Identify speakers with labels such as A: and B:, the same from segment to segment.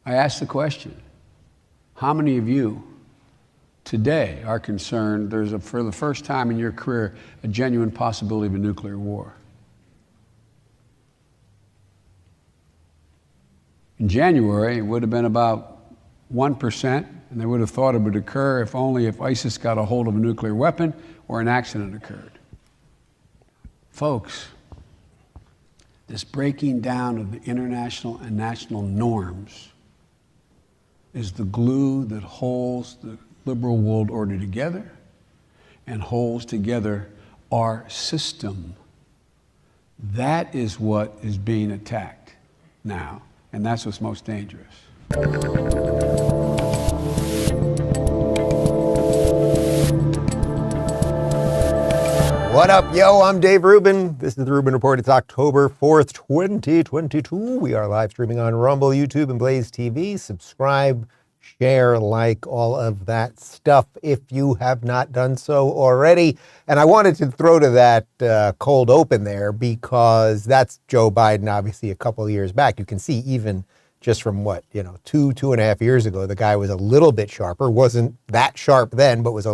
A: I ask the question, how many of you today are concerned there's, for the first time in your career, a genuine possibility of a nuclear war? In January, it would have been about 1%, and they would have thought it would occur if only if ISIS got a hold of a nuclear weapon or an accident occurred. Folks, this breaking down of the international and national norms is the glue that holds the liberal world order together and holds together our system. That is what is being attacked now, and that's what's most dangerous.
B: What up, yo? I'm Dave Rubin. This is the Rubin Report. It's October 4th, 2022. We are live streaming on Rumble, YouTube, and BlazeTV. Subscribe, share, like, all of that stuff if you have not done so already. And I wanted to throw to that cold open there because that's Joe Biden, obviously, a couple of years back. You can see even just from what, 2.5 years ago, the guy was a little bit sharper. Wasn't that sharp then, but was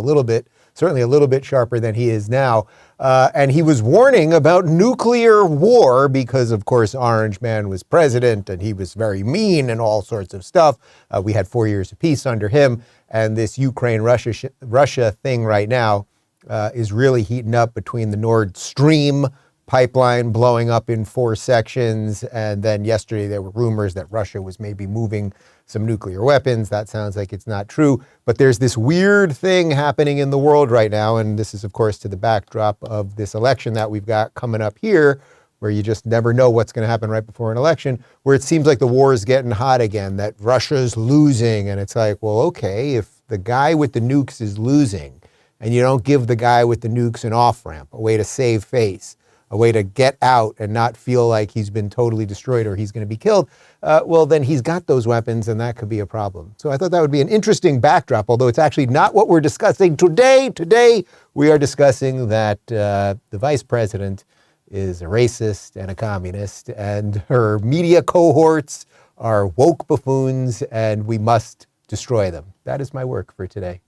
B: certainly a little bit sharper than he is now. And he was warning about nuclear war because, of course, Orange Man was president and he was very mean and all sorts of stuff. We had 4 years of peace under him. And this Ukraine-Russia thing right now is really heating up between the Nord Stream pipeline blowing up in 4 sections. And then yesterday there were rumors that Russia was maybe moving some nuclear weapons. That sounds like it's not true. But there's this weird thing happening in the world right now. And this is, of course, to the backdrop of this election that we've got coming up here, where you just never know what's going to happen right before an election, where it seems like the war is getting hot again, that Russia's losing. And it's like, well, okay, if the guy with the nukes is losing and you don't give the guy with the nukes an off-ramp, a way to save face, a way to get out and not feel like he's been totally destroyed or he's going to be killed, well, then he's got those weapons and that could be a problem. So I thought that would be an interesting backdrop, although it's actually not what we're discussing today. Today, we are discussing that the vice president is a racist and a communist and her media cohorts are woke buffoons and we must destroy them. That is my work for today.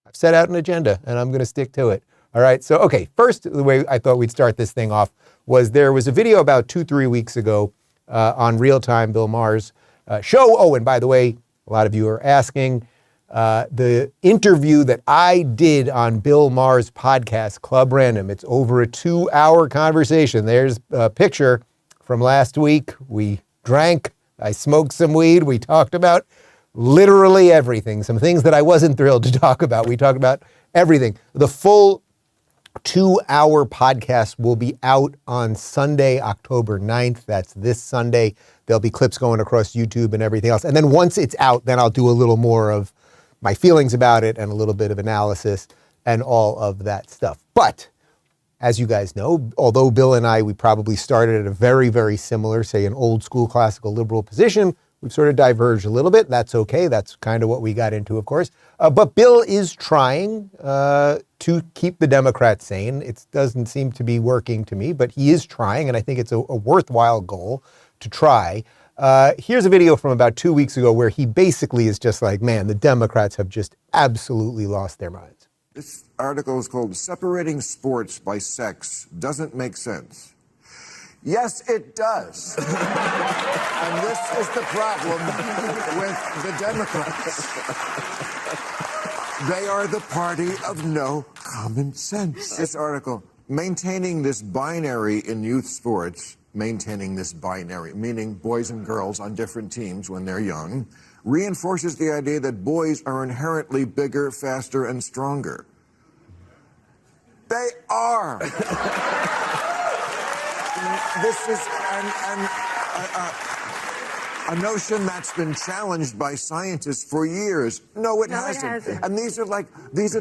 B: I've set out an agenda and I'm going to stick to it. All right, so, okay, first, the way I thought we'd start this thing off was there was a video about 2-3 weeks ago on Real Time, Bill Maher's show. Oh, and by the way, a lot of you are asking, the interview that I did on Bill Maher's podcast, Club Random, it's over a 2-hour conversation. There's a picture from last week. We drank, I smoked some weed, we talked about literally everything, some things that I wasn't thrilled to talk about. We talked about everything. The full 2-hour podcast will be out on Sunday, October 9th. That's this Sunday. There'll be clips going across YouTube and everything else. And then once it's out, then I'll do a little more of my feelings about it and a little bit of analysis and all of that stuff. But as you guys know, although Bill and I, we probably started at a very, very similar, say an old school classical liberal position, we've sort of diverged a little bit. That's okay. That's kind of what we got into, of course. But Bill is trying to keep the Democrats sane. It doesn't seem to be working to me, but he is trying, and I think it's a worthwhile goal to try. Here's a video from about 2 weeks ago where he basically is just like, man, the Democrats have just absolutely lost their minds.
C: This article is called "Separating Sports by Sex Doesn't Make Sense." Yes, it does. And this is the problem with the Democrats. They are the party of no common sense. This article, maintaining this binary in youth sports, maintaining this binary, meaning boys and girls on different teams when they're young, reinforces the idea that boys are inherently bigger, faster, and stronger. They are. This is a notion that's been challenged by scientists for years. No, it hasn't. And these are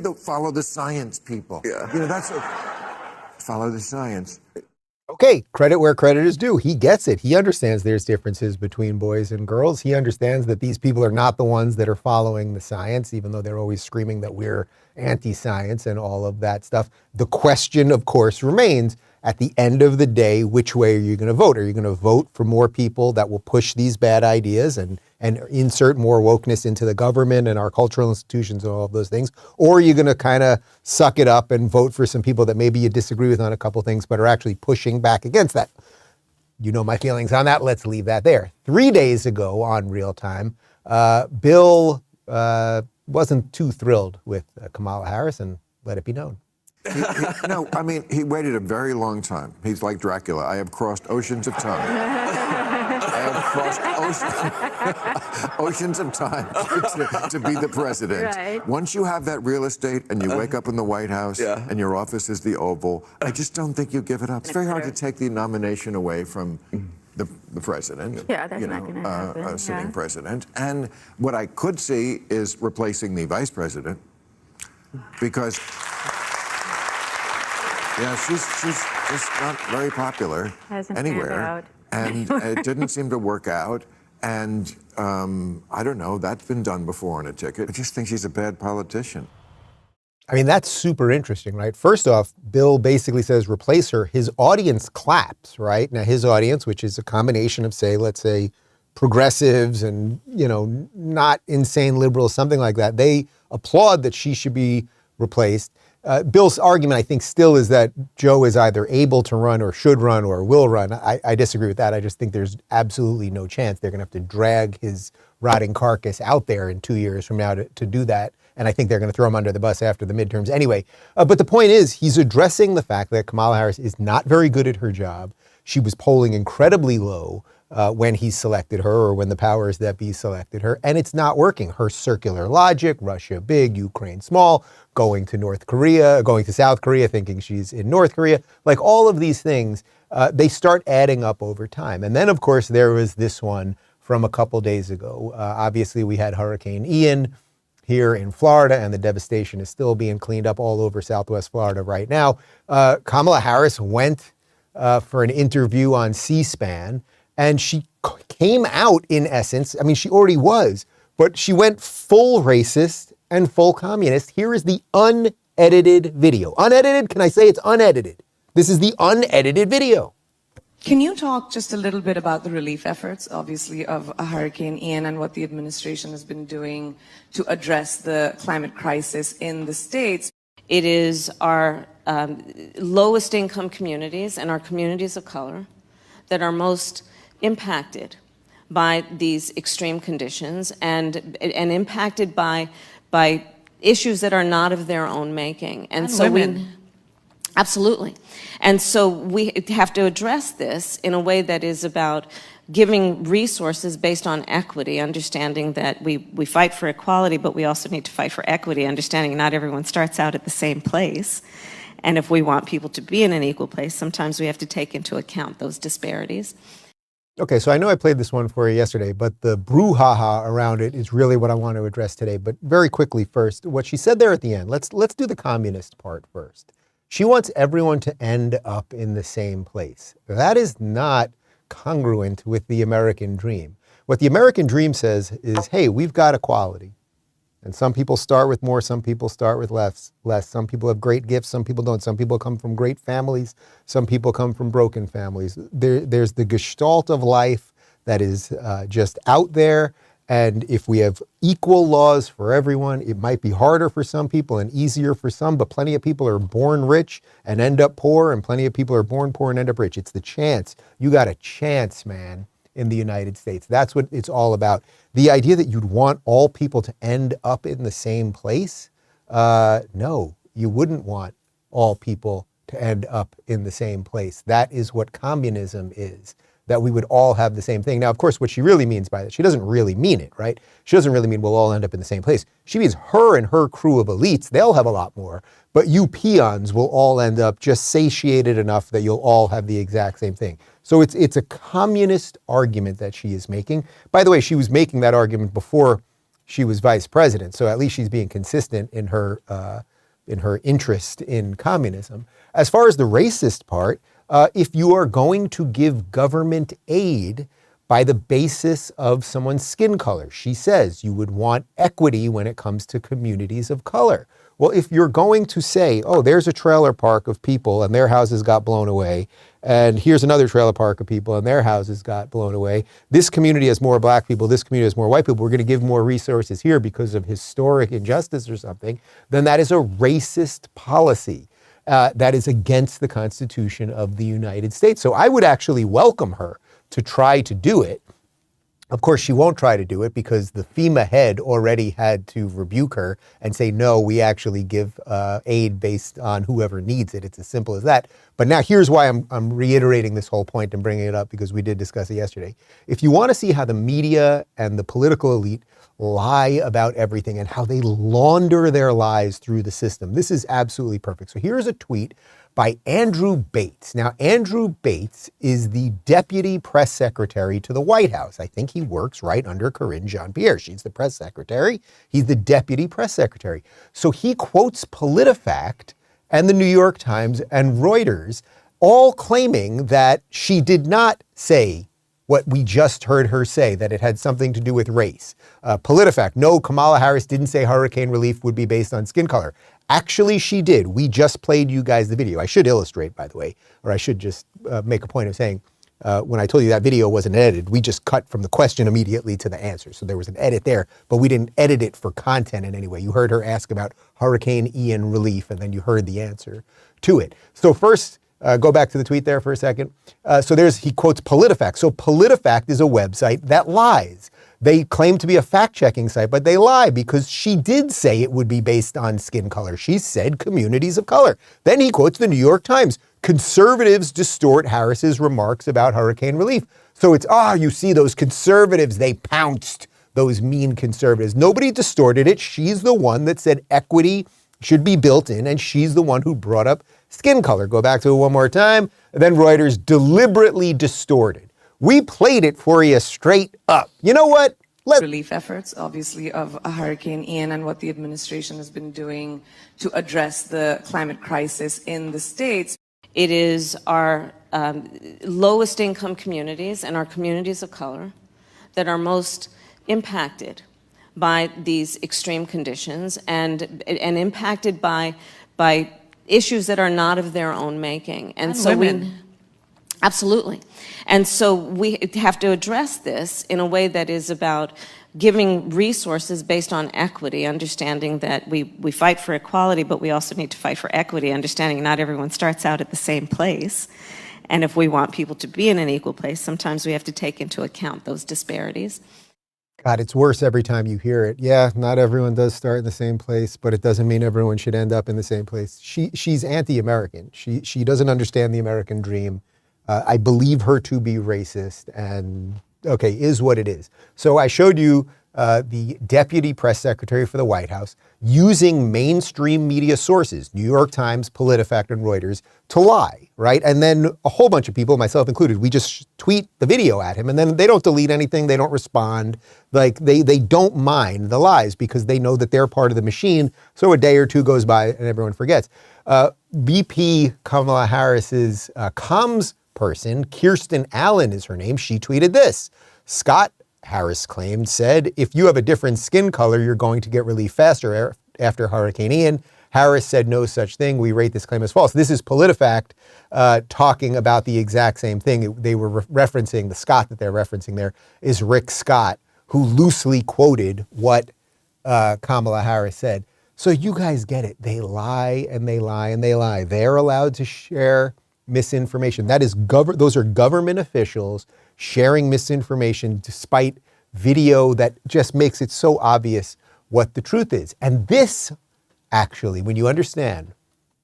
C: the follow the science people. Yeah. That's follow the science.
B: Okay, credit where credit is due. He gets it. He understands there's differences between boys and girls. He understands that these people are not the ones that are following the science, even though they're always screaming that we're anti-science and all of that stuff. The question, of course, remains, at the end of the day, which way are you going to vote? Are you going to vote for more people that will push these bad ideas and insert more wokeness into the government and our cultural institutions and all of those things? Or are you going to kind of suck it up and vote for some people that maybe you disagree with on a couple things, but are actually pushing back against that? You know my feelings on that. Let's leave that there. 3 days ago on Real Time, Bill wasn't too thrilled with Kamala Harris, and let it be known.
C: No, I mean, he waited a very long time. He's like Dracula. I have crossed oceans of time. I have crossed oceans of time to be the president.
D: Right.
C: Once you have that real estate and you wake up in the White House and your office is the Oval, I just don't think you give it up. It's very hard to take the nomination away from the president.
D: Yeah, that's not going to happen.
C: A sitting president. And what I could see is replacing the vice president, because she's just not very popular
D: Hasn't panned
C: anywhere.
D: out.
C: And it didn't seem to work out. And I don't know, that's been done before on a ticket. I just think she's a bad politician.
B: I mean, that's super interesting, right? First off, Bill basically says replace her. His audience claps, right? Now, his audience, which is a combination of, let's say, progressives and, not insane liberals, something like that, they applaud that she should be replaced. Bill's argument, I think, still is that Joe is either able to run or should run or will run. I disagree with that. I just think there's absolutely no chance. They're going to have to drag his rotting carcass out there in 2 years from now to do that. And I think they're going to throw him under the bus after the midterms anyway. But the point is, he's addressing the fact that Kamala Harris is not very good at her job. She was polling incredibly low when he selected her, or when the powers that be selected her, and it's not working. Her circular logic, Russia big, Ukraine small, going to South Korea thinking she's in North Korea, like all of these things, they start adding up over time. And then, of course, there was this one from a couple days ago. Obviously, we had Hurricane Ian here in Florida, and the devastation is still being cleaned up all over Southwest Florida right now. Kamala Harris went for an interview on C-SPAN, and she came out, in essence, I mean, she already was, but she went full racist and full communist. Here is the unedited video. Unedited? Can I say it's unedited? This is the unedited video.
E: Can you talk just a little bit about the relief efforts, obviously, of Hurricane Ian and what the administration has been doing to address the climate crisis in the States?
F: It is our lowest income communities and our communities of color that are most impacted by these extreme conditions and impacted by issues that are not of their own making. And so
E: women.
F: Absolutely. And so we have to address this in a way that is about giving resources based on equity, understanding that we fight for equality, but we also need to fight for equity, understanding not everyone starts out at the same place. And if we want people to be in an equal place, sometimes we have to take into account those disparities.
B: Okay, so I know I played this one for you yesterday, but the brouhaha around it is really what I want to address today. But very quickly first, what she said there at the end, let's do the communist part first. She wants everyone to end up in the same place. That is not congruent with the American dream. What the American dream says is, hey, we've got equality. And some people start with more, some people start with less. Some people have great gifts, some people don't. Some people come from great families, some people come from broken families. There's the gestalt of life that is just out there. And if we have equal laws for everyone, it might be harder for some people and easier for some, but plenty of people are born rich and end up poor, and plenty of people are born poor and end up rich. It's the chance. You got a chance, man, in the United States. That's what it's all about. The idea that you'd want all people to end up in the same place, no, you wouldn't want all people to end up in the same place. That is what communism is, that we would all have the same thing. Now, of course, what she really means by that, she doesn't really mean it, right? She doesn't really mean we'll all end up in the same place. She means her and her crew of elites, they'll have a lot more, but you peons will all end up just satiated enough that you'll all have the exact same thing. So it's a communist argument that she is making. By the way, she was making that argument before she was vice president, so at least she's being consistent in her interest in communism. As far as the racist part, if you are going to give government aid, by the basis of someone's skin color. She says you would want equity when it comes to communities of color. Well, if you're going to say, oh, there's a trailer park of people and their houses got blown away, and here's another trailer park of people and their houses got blown away, this community has more black people, this community has more white people, we're going to give more resources here because of historic injustice or something, then that is a racist policy. That is against the Constitution of the United States. So I would actually welcome her to try to do it. Of course, she won't try to do it because the FEMA head already had to rebuke her and say, no, we actually give aid based on whoever needs it. It's as simple as that. But now here's why I'm reiterating this whole point and bringing it up, because we did discuss it yesterday. If you want to see how the media and the political elite lie about everything and how they launder their lies through the system, this is absolutely perfect. So here's a tweet by Andrew Bates. Now, Andrew Bates is the deputy press secretary to the White House. I think he works right under Karine Jean-Pierre. She's the press secretary. He's the deputy press secretary. So he quotes PolitiFact and the New York Times and Reuters, all claiming that she did not say what we just heard her say, that it had something to do with race. PolitiFact, no, Kamala Harris didn't say hurricane relief would be based on skin color. Actually, she did. We just played you guys the video. I should illustrate, by the way, or I should just make a point of saying, when I told you that video wasn't edited, we just cut from the question immediately to the answer. So there was an edit there, but we didn't edit it for content in any way. You heard her ask about Hurricane Ian relief, and then you heard the answer to it. So first, go back to the tweet there for a second. He quotes PolitiFact. So PolitiFact is a website that lies. They claim to be a fact-checking site, but they lie because she did say it would be based on skin color. She said communities of color. Then he quotes the New York Times. Conservatives distort Harris's remarks about hurricane relief. So it's, you see those conservatives, they pounced, those mean conservatives. Nobody distorted it. She's the one that said equity should be built in, and she's the one who brought up skin color. Go back to it one more time. Then Reuters deliberately distorted. We played it for you straight up. You know what?
E: Relief efforts, obviously, of Hurricane Ian and what the administration has been doing to address the climate crisis in the states.
F: It is our lowest income communities and our communities of color that are most impacted by these extreme conditions and impacted by issues that are not of their own making. And so
E: women.
F: Absolutely. And so we have to address this in a way that is about giving resources based on equity, understanding that we fight for equality, but we also need to fight for equity, understanding not everyone starts out at the same place. And if we want people to be in an equal place, sometimes we have to take into account those disparities.
B: God, it's worse every time you hear it. Yeah, not everyone does start in the same place, but it doesn't mean everyone should end up in the same place. She's anti-American. She doesn't understand the American dream. I believe her to be racist, and okay, is what it is. So I showed you the deputy press secretary for the White House using mainstream media sources, New York Times, PolitiFact, and Reuters, to lie, right? And then a whole bunch of people, myself included, we just tweet the video at him, and then they don't delete anything, they don't respond. Like, they don't mind the lies because they know that they're part of the machine, so a day or two goes by and everyone forgets. VP Kamala Harris's comms person, Kirsten Allen is her name, she tweeted this. Scott, Harris said, if you have a different skin color, you're going to get relief faster after Hurricane Ian. Harris said no such thing. We rate this claim as false. This is PolitiFact talking about the exact same thing. They were referencing, the Scott that they're referencing there is Rick Scott, who loosely quoted what Kamala Harris said. So you guys get it. They lie and they lie and they lie. They're allowed to share misinformation. That is those are government officials sharing misinformation despite video that just makes it so obvious what the truth is. And this, actually, when you understand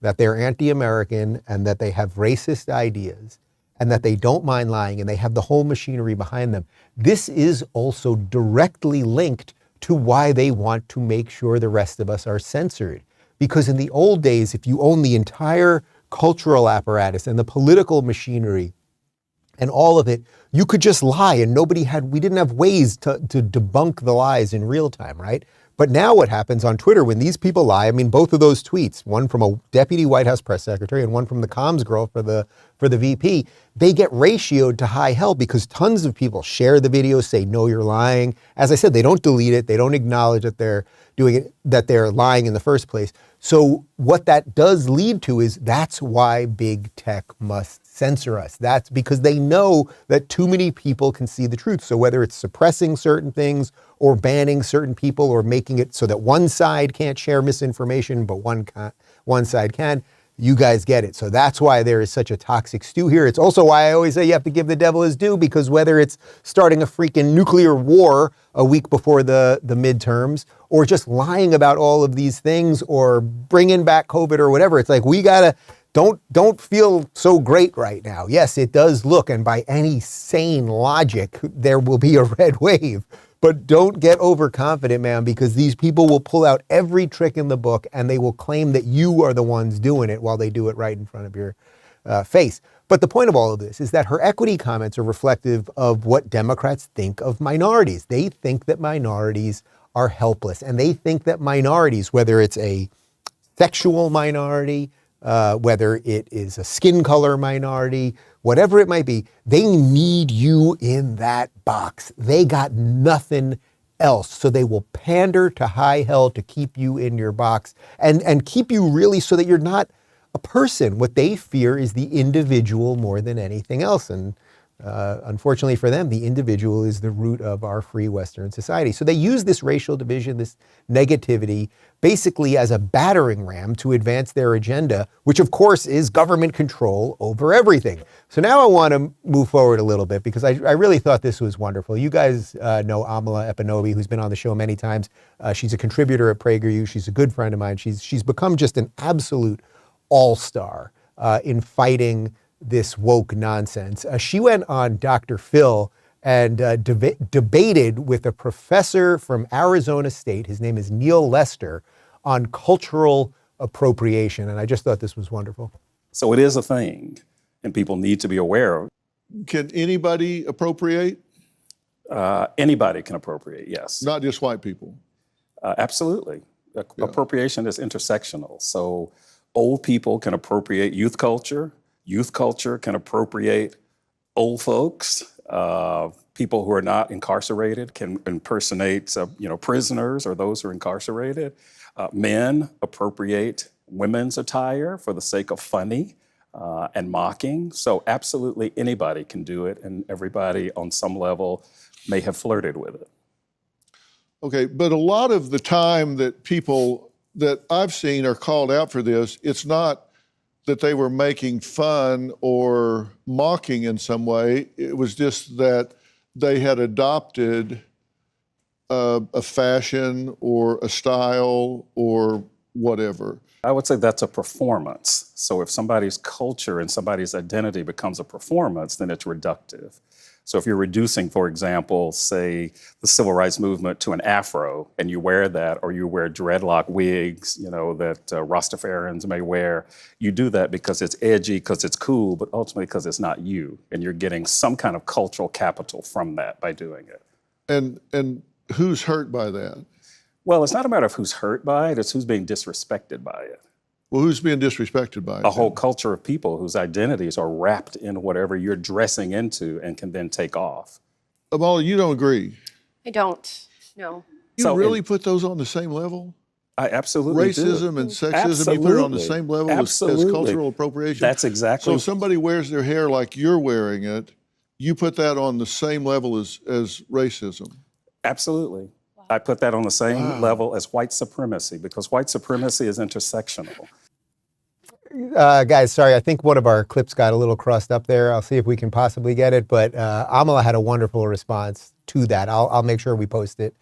B: that they're anti-American and that they have racist ideas and that they don't mind lying and they have the whole machinery behind them, this is also directly linked to why they want to make sure the rest of us are censored. Because in the old days, if you own the entire cultural apparatus and the political machinery And all of it, you could just lie and we didn't have ways to debunk the lies in real time, right? But now what happens on Twitter when these people lie, I mean, both of those tweets, one from a deputy White House press secretary and one from the comms girl for the VP, they get ratioed to high hell because tons of people share the video, say, no, you're lying. As I said, they don't delete it. They don't acknowledge that they're doing it, that they're lying in the first place. So what that does lead to is that's why big tech must censor us. That's because they know that too many people can see the truth. So whether it's suppressing certain things or banning certain people or making it so that one side can't share misinformation, but one side can, you guys get it. So that's why there is such a toxic stew here. It's also why I always say you have to give the devil his due, because whether it's starting a freaking nuclear war a week before the midterms, or just lying about all of these things, or bringing back COVID or whatever, it's like don't feel so great right now. Yes, it does look, and by any sane logic, there will be a red wave. But don't get overconfident, man, because these people will pull out every trick in the book and they will claim that you are the ones doing it while they do it right in front of your face. But the point of all of this is that her equity comments are reflective of what Democrats think of minorities. They think that minorities are helpless, and they think that minorities, whether it's a sexual minority, whether it is a skin color minority, whatever it might be, they need you in that box. They got nothing else. So they will pander to high hell to keep you in your box and keep you really so that you're not a person. What they fear is the individual more than anything else. And unfortunately for them, the individual is the root of our free Western society. So they use this racial division, this negativity, basically as a battering ram to advance their agenda, which of course is government control over everything. So now I want to move forward a little bit because I really thought this was wonderful. You guys know Amala Ekpunobi, who's been on the show many times. She's a contributor at PragerU. She's a good friend of mine. She's become just an absolute all-star in fighting this woke nonsense. She went on Dr. Phil and debated with a professor from Arizona State, his name is Neil Lester, on cultural appropriation. And I just thought this was wonderful.
D: So it is a thing, and people need to be aware of.
G: Can anybody appropriate?
D: Anybody can appropriate, yes.
G: Not just white people?
D: Absolutely. Appropriation is intersectional. So old people can appropriate youth culture. Youth culture can appropriate old folks. People who are not incarcerated can impersonate, prisoners or those who are incarcerated. Men appropriate women's attire for the sake of funny and mocking. So absolutely anybody can do it, and everybody on some level may have flirted with it.
G: Okay, but a lot of the time that people that I've seen are called out for this, it's not that they were making fun or mocking in some way. It was just that they had adopted a fashion or a style or whatever.
D: I would say that's a performance. So if somebody's culture and somebody's identity becomes a performance, then it's reductive. So if you're reducing, for example, say the civil rights movement to an afro, and you wear that, or you wear dreadlock wigs, that Rastafarians may wear, you do that because it's edgy, because it's cool, but ultimately because it's not you, and you're getting some kind of cultural capital from that by doing it.
G: And who's hurt by that?
D: Well, it's not a matter of who's hurt by it, it's who's being disrespected by it.
G: Well, who's being disrespected by it?
D: A whole culture of people whose identities are wrapped in whatever you're dressing into and can then take off.
G: Amala, you don't agree?
H: I don't, no.
G: You really put those on the same level?
D: I absolutely
G: Racism
D: do.
G: and sexism,
D: Absolutely.
G: you put it on the same level as cultural appropriation?
D: That's exactly.
G: So if somebody wears their hair like you're wearing it, you put that on the same level as racism?
D: Absolutely. I put that on the same level as white supremacy, because white supremacy is intersectional.
B: Guys, sorry, I think one of our clips got a little crossed up there. I'll see if we can possibly get it, but Amala had a wonderful response to that. I'll make sure we post it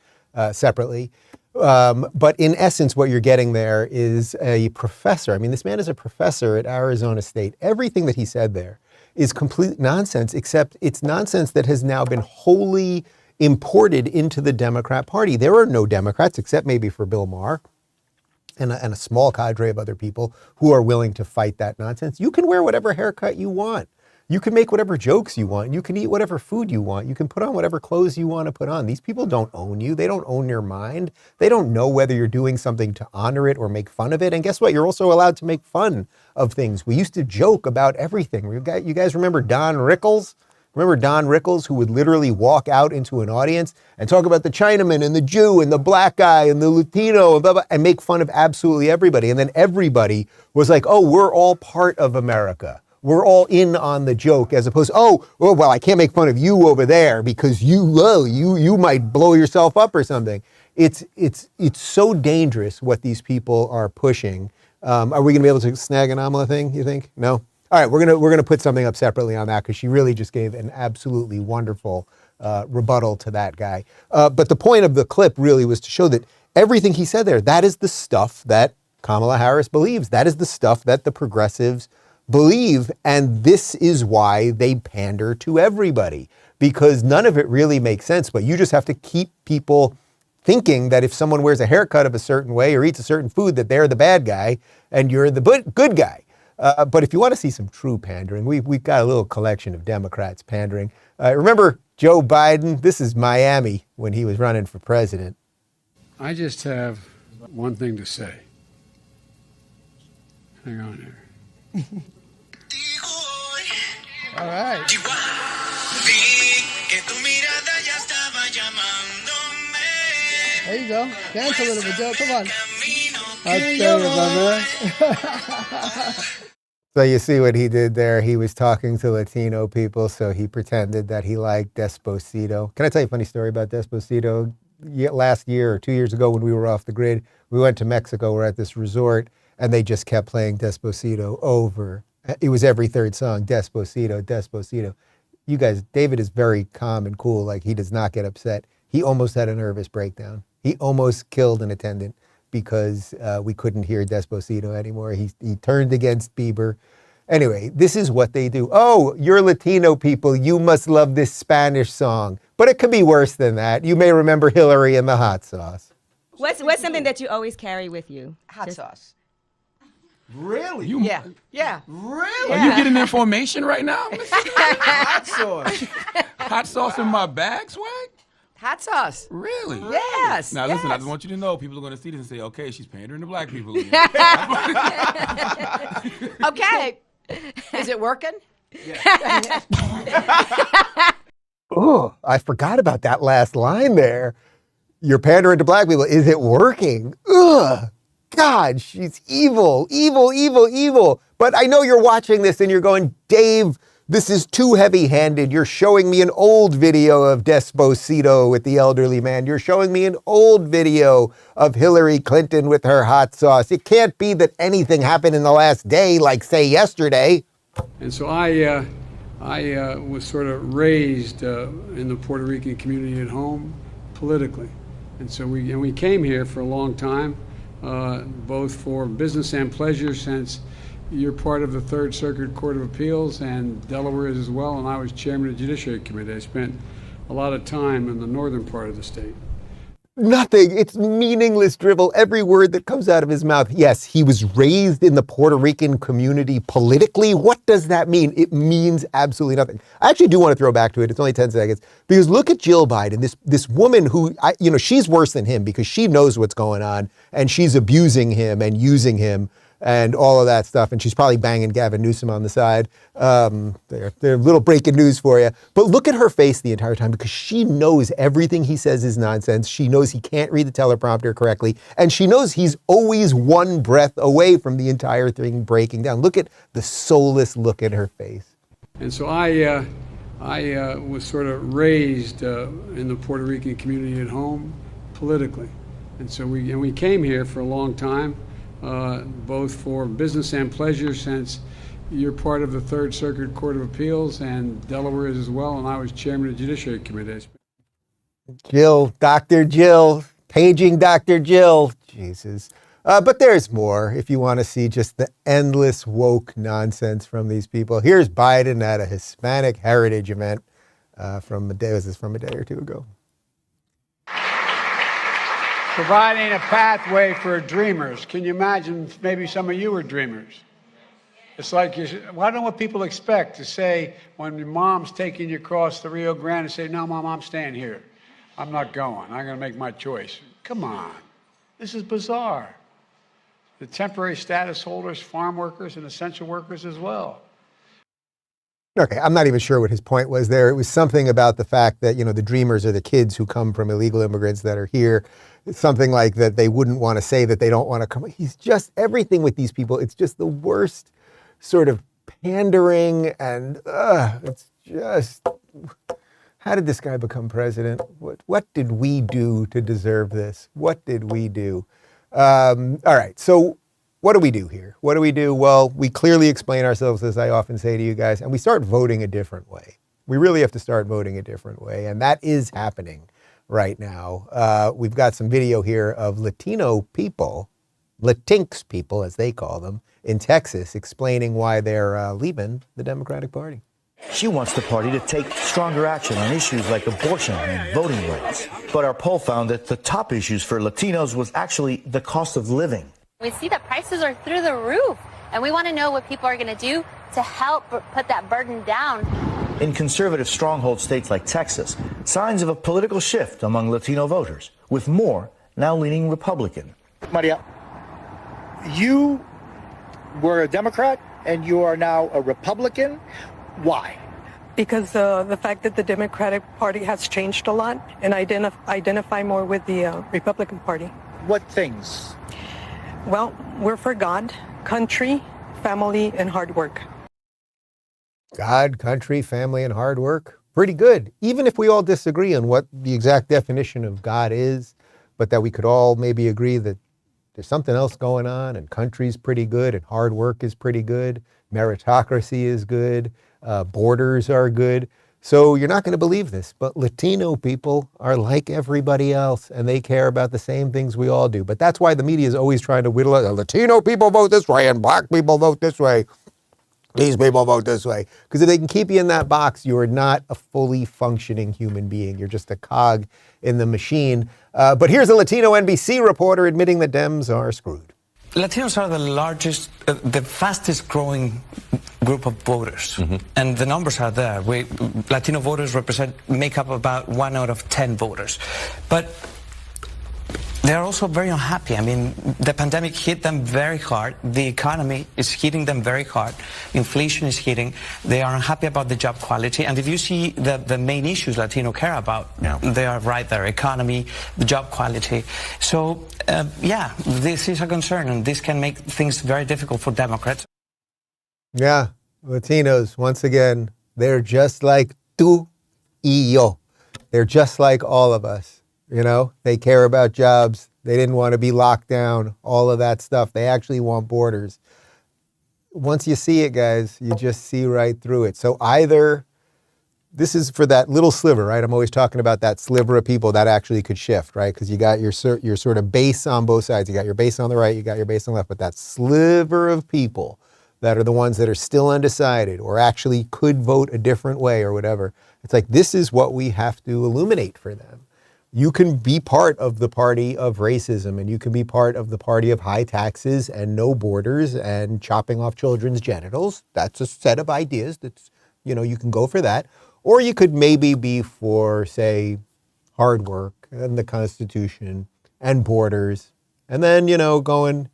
B: separately. But in essence, what you're getting there is a professor. I mean, this man is a professor at Arizona State. Everything that he said there is complete nonsense, except it's nonsense that has now been wholly imported into the Democrat Party. There are no Democrats, except maybe for Bill Maher and a small cadre of other people who are willing to fight that nonsense. You can wear whatever haircut you want. You can make whatever jokes you want. You can eat whatever food you want. You can put on whatever clothes you want to put on. These people don't own you. They don't own your mind. They don't know whether you're doing something to honor it or make fun of it. And guess what? You're also allowed to make fun of things. We used to joke about everything. You guys remember Don Rickles? Remember Don Rickles, who would literally walk out into an audience and talk about the Chinaman and the Jew and the black guy and the Latino and blah, blah, and make fun of absolutely everybody. And then everybody was like, oh, we're all part of America. We're all in on the joke, as opposed to, oh, well, I can't make fun of you over there because you might blow yourself up or something. It's so dangerous what these people are pushing. Are we going to be able to snag an Amala thing, you think? No? All right, we're gonna put something up separately on that because she really just gave an absolutely wonderful rebuttal to that guy. But the point of the clip really was to show that everything he said there, that is the stuff that Kamala Harris believes. That is the stuff that the progressives believe, and this is why they pander to everybody, because none of it really makes sense, but you just have to keep people thinking that if someone wears a haircut of a certain way or eats a certain food, that they're the bad guy and you're the good guy. But if you want to see some true pandering, we've got a little collection of Democrats pandering. Remember Joe Biden? This is Miami when he was running for president.
A: I just have one thing to say. Hang on here.
I: All right. There you go. Dance a little bit, Joe. Come on.
A: I'll tell you, my man.
B: So you see what he did there? He was talking to Latino people, so he pretended that he liked Despacito. Can I tell you a funny story about Despacito? Last year or 2 years ago when we were off the grid, we went to Mexico. We're at this resort, and they just kept playing Despacito over. It was every third song, Despacito, Despacito. You guys, David is very calm and cool. Like, he does not get upset. He almost had a nervous breakdown. He almost killed an attendant because we couldn't hear Despacito anymore. He turned against Bieber. Anyway, this is what they do. Oh, you're Latino people. You must love this Spanish song. But it could be worse than that. You may remember Hillary and the hot sauce.
J: What's something that you always carry with you?
K: Hot sauce.
I: Really?
K: Yeah.
I: Really?
L: Are you getting information right now?
I: Hot sauce.
L: Hot sauce in my bag, Swag?
K: Hot sauce.
L: Really?
K: Yes.
L: Now listen, I
K: yes.
L: just want you to know, people are going to see this and say, okay, she's pandering to black people again.
K: Okay. Is it working?
B: Oh, I forgot about that last line there. You're pandering to black people. Is it working? Ugh. God, she's evil, evil, evil, evil. But I know you're watching this and you're going, Dave, this is too heavy-handed. You're showing me an old video of Despacito with the elderly man. You're showing me an old video of Hillary Clinton with her hot sauce. It can't be that anything happened in the last day, like, say, yesterday.
A: And so I was sort of raised in the Puerto Rican community at home politically. And so we came here for a long time, both for business and pleasure, since you're part of the Third Circuit Court of Appeals and Delaware is as well, and I was chairman of the Judiciary Committee. I spent a lot of time in the northern part of the state.
B: Nothing. It's meaningless drivel. Every word that comes out of his mouth. Yes, he was raised in the Puerto Rican community politically. What does that mean? It means absolutely nothing. I actually do want to throw back to it. It's only 10 seconds. Because look at Jill Biden, this woman who, she's worse than him because she knows what's going on and she's abusing him and using him and all of that stuff. And she's probably banging Gavin Newsom on the side. They're a little breaking news for you. But look at her face the entire time because she knows everything he says is nonsense. She knows he can't read the teleprompter correctly. And she knows he's always one breath away from the entire thing breaking down. Look at the soulless look in her face.
A: And so I was sort of raised in the Puerto Rican community at home politically. And so we came here for a long time. Both for business and pleasure, since you're part of the Third Circuit Court of Appeals and Delaware is as well, and I was chairman of the Judiciary Committee.
B: Jill, Dr. Jill, paging Dr. Jill. Jesus. But there's more if you want to see just the endless woke nonsense from these people. Here's Biden at a Hispanic heritage event from a day or two ago.
A: Providing a pathway for dreamers. Can you imagine maybe some of you were dreamers? It's like, I don't know what people expect to say when your mom's taking you across the Rio Grande and say, no, Mom, I'm staying here. I'm not going. I'm going to make my choice. Come on. This is bizarre. The temporary status holders, farm workers, and essential workers as well.
B: Okay, I'm not even sure what his point was there. It was something about the fact that, the dreamers are the kids who come from illegal immigrants that are here. It's something like that they wouldn't want to say that they don't want to come. He's just, everything with these people, it's just the worst sort of pandering, and it's just, how did this guy become president? What did we do to deserve this? What did we do? All right, so what do we do here? What do we do? Well, we clearly explain ourselves, as I often say to you guys, and we start voting a different way. We really have to start voting a different way, and that is happening right now. We've got some video here of Latino people, Latinx people, as they call them, in Texas, explaining why they're leaving the Democratic Party.
M: She wants the party to take stronger action on issues like abortion and voting rights. But our poll found that the top issues for Latinos was actually the cost of living.
H: We see that prices are through the roof, and we want to know what people are going to do to help put that burden down.
M: In conservative stronghold states like Texas, signs of a political shift among Latino voters, with more now leaning Republican.
N: Maria, you were a Democrat and you are now a Republican. Why?
O: Because the fact that the Democratic Party has changed a lot, and identify more with the Republican Party.
N: What things?
O: Well, we're for God, country, family, and hard work.
B: God, country, family, and hard work. Pretty good. Even if we all disagree on what the exact definition of God is, but that we could all maybe agree that there's something else going on, and country's pretty good, and hard work is pretty good, meritocracy is good, borders are good. So you're not going to believe this, but Latino people are like everybody else, and they care about the same things we all do. But that's why the media is always trying to whittle it. Latino people vote this way, and black people vote this way. These people vote this way. Because if they can keep you in that box, you are not a fully functioning human being. You're just a cog in the machine. But here's a Latino NBC reporter admitting that Dems are screwed.
P: Latinos are the largest, the fastest growing group of voters. And the numbers are there. Latino voters make up about 1 out of 10 voters. But they're also very unhappy. I mean, the pandemic hit them very hard. The economy is hitting them very hard. Inflation is hitting. They are unhappy about the job quality. And if you see the main issues Latino care about, they are right there. Economy, the job quality. So, yeah, this is a concern, and this can make things very difficult for Democrats.
B: Yeah, Latinos, once again, they're just like tú y yo. They're just like all of us. They care about jobs. They didn't want to be locked down, all of that stuff. They actually want borders. Once you see it, guys, you just see right through it. So either this is for that little sliver, right? I'm always talking about that sliver of people that actually could shift, right? Because you got your sort of base on both sides. You got your base on the right, you got your base on the left. But that sliver of people that are the ones that are still undecided or actually could vote a different way or whatever, it's like this is what we have to illuminate for them. You can be part of the party of racism, and you can be part of the party of high taxes and no borders and chopping off children's genitals. That's a set of ideas that's, you can go for that. Or you could maybe be for, say, hard work and the Constitution and borders. And then, going,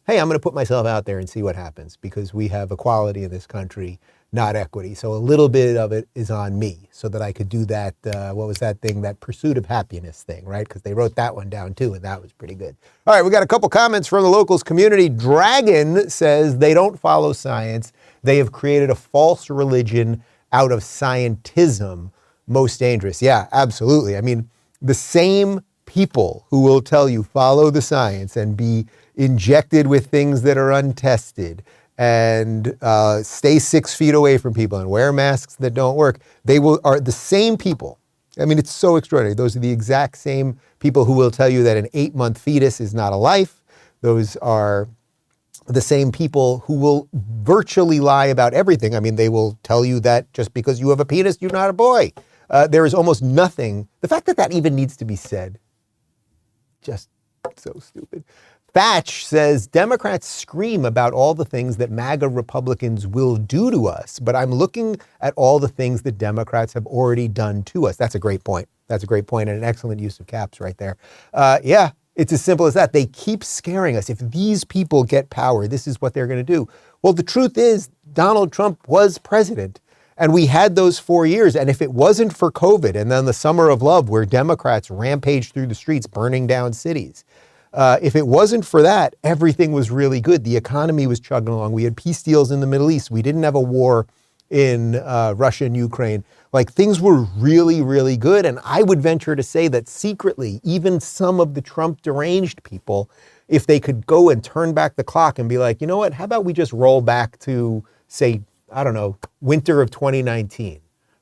B: hey, I'm going to put myself out there and see what happens because we have equality in this country, not equity. So a little bit of it is on me so that I could do that, what was that thing, that pursuit of happiness thing, right? Because they wrote that one down too, and that was pretty good. All right, we got a couple comments from the locals community. Dragon says they don't follow science. They have created a false religion out of scientism, most dangerous. Yeah, absolutely. I mean, the same people who will tell you follow the science and be injected with things that are untested and stay 6 feet away from people and wear masks that don't work, are the same people. I mean, it's so extraordinary. Those are the exact same people who will tell you that an 8-month fetus is not a life. Those are the same people who will virtually lie about everything. I mean, they will tell you that just because you have a penis, you're not a boy. There is almost nothing. The fact that that even needs to be said, just so stupid. Thatch says, Democrats scream about all the things that MAGA Republicans will do to us, but I'm looking at all the things that Democrats have already done to us. That's a great point. That's a great point and an excellent use of caps right there. Yeah, it's as simple as that. They keep scaring us. If these people get power, this is what they're going to do. Well, the truth is Donald Trump was president and we had those 4 years. And if it wasn't for COVID and then the summer of love where Democrats rampaged through the streets, burning down cities, if it wasn't for that, everything was really good. The economy was chugging along. We had peace deals in the Middle East. We didn't have a war in Russia and Ukraine. Like things were really, really good. And I would venture to say that secretly, even some of the Trump deranged people, if they could go and turn back the clock and be like, you know what, how about we just roll back to, say, I don't know, winter of 2019,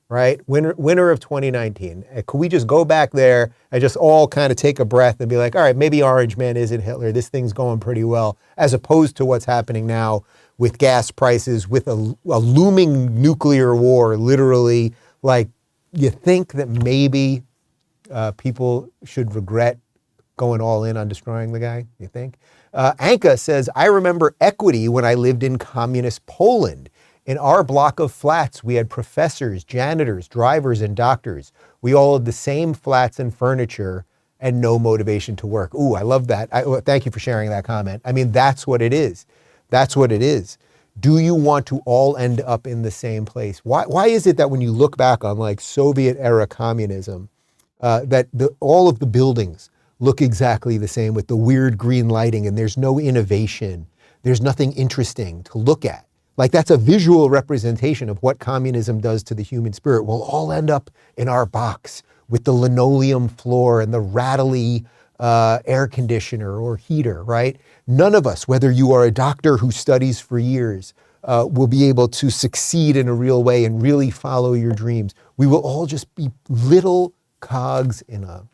B: right? Winter of 2019. Could we just go back there and just all kind of take a breath and be like, all right, maybe Orange Man isn't Hitler. This thing's going pretty well, as opposed to what's happening now with gas prices, with a looming nuclear war, literally. Like, you think that maybe people should regret going all in on destroying the guy, you think? Anka says, I remember equity when I lived in communist Poland. In our block of flats, we had professors, janitors, drivers, and doctors. We all had the same flats and furniture and no motivation to work. Ooh, I love that. Thank you for sharing that comment. I mean, that's what it is. That's what it is. Do you want to all end up in the same place? Why is it that when you look back on like Soviet era communism, that all of the buildings look exactly the same with the weird green lighting and there's no innovation? There's nothing interesting to look at. Like that's a visual representation of what communism does to the human spirit. We'll all end up in our box with the linoleum floor and the rattly air conditioner or heater, right? None of us, whether you are a doctor who studies for years, will be able to succeed in a real way and really follow your dreams. We will all just be little cogs in a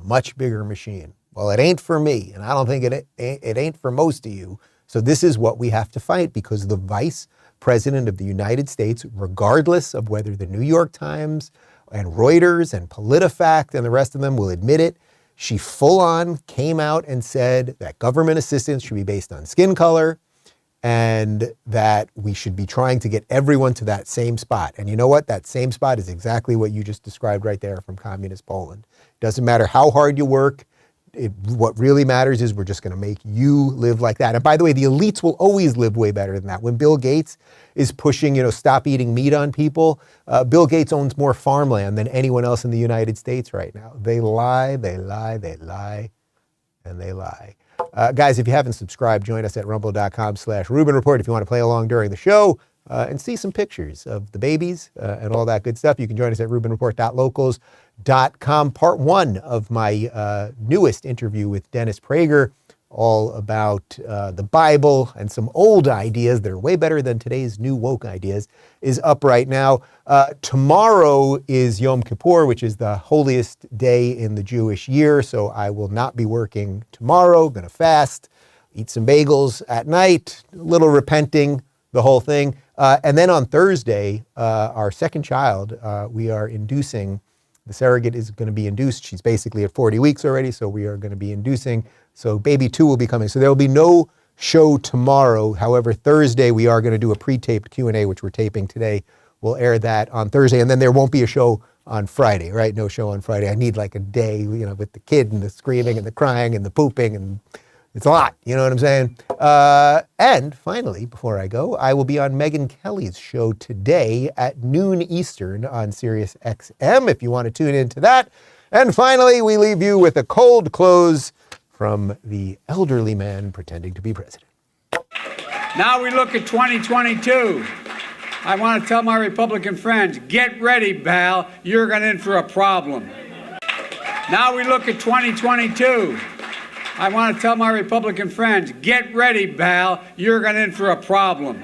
B: much bigger machine. Well, it ain't for me, and I don't think it ain't for most of you. So this is what we have to fight, because the vice president of the United States, regardless of whether the New York Times and Reuters and PolitiFact and the rest of them will admit it, she full on came out and said that government assistance should be based on skin color and that we should be trying to get everyone to that same spot. And you know what? That same spot is exactly what you just described right there from communist Poland. Doesn't matter how hard you work. What really matters is we're just going to make you live like that. And by the way, the elites will always live way better than that. When Bill Gates is pushing, stop eating meat on people, Bill Gates owns more farmland than anyone else in the United States right now. They lie, they lie, they lie, and they lie. Guys, if you haven't subscribed, join us at rumble.com/Rubin Report if you want to play along during the show and see some pictures of the babies and all that good stuff. You can join us at rubinreport.locals.com. Part 1 of my newest interview with Dennis Prager, all about the Bible and some old ideas that are way better than today's new woke ideas, is up right now. Tomorrow is Yom Kippur, which is the holiest day in the Jewish year, so I will not be working tomorrow. Going to fast, eat some bagels at night, a little repenting, the whole thing. And then on Thursday, our second child, we are inducing. The surrogate is going to be induced. She's basically at 40 weeks already, so we are going to be inducing. So baby 2 will be coming. So there will be no show tomorrow. However, Thursday we are going to do a pre-taped Q&A, which we're taping today. We'll air that on Thursday, and then there won't be a show on Friday, right? No show on Friday. I need like a day, with the kid and the screaming and the crying and the pooping, and it's a lot. You know what I'm saying? And finally, before I go, I will be on Megyn Kelly's show today at noon Eastern on Sirius XM, if you want to tune into that. And finally, we leave you with a cold close from the elderly man pretending to be president.
Q: Now we look at 2022. I want to tell my Republican friends, get ready, pal. You're going in for a problem. Now we look at 2022. I want to tell my Republican friends, get ready, pal. You're going in for a problem.